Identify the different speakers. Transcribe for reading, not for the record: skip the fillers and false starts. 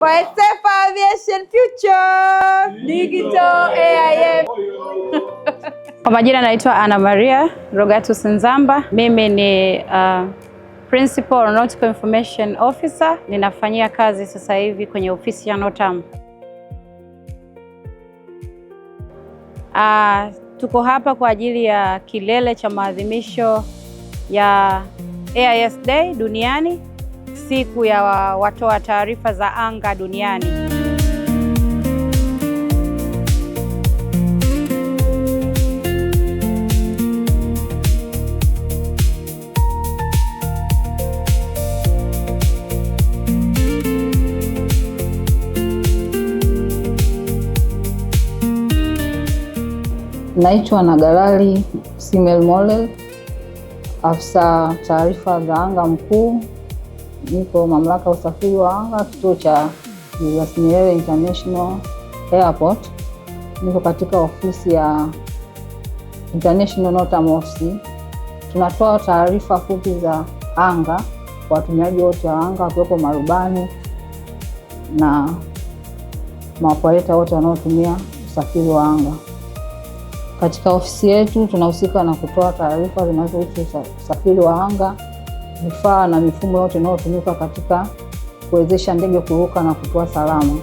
Speaker 1: For a safer aviation future, digital AIM.
Speaker 2: Kwa majina naitwa Ana Maria Rogatus Nzamba. Mimi ni Principal Aeronautical Information Officer. Ninafanyia kazi sasa hivi kwenye ofisi ya NOTAM. Tuko hapa kwa ajili ya kilele cha maadhimisho ya AIS Day duniani, siku ya watoa taarifa za anga duniani.
Speaker 3: Naitwa Nagalali Simel Molel, afisa taarifa za anga mkuu. Niko mamlaka usafiri wa anga, kituo cha Julius Nyerere International Airport. Niko katika ofisi ya International NOTAM Office. Tunatoa taarifa fupi za anga kwa watumiaji wote wa anga, wakiwepo marubani na maoperator wote wanaotumia usafiri wa anga. Katika ofisi yetu tunahusika na kutoa taarifa zinazohusu usafiri wa anga, vifaa na mifumo yote inayotumika katika kuwezesha ndege kuruka na kutua salama.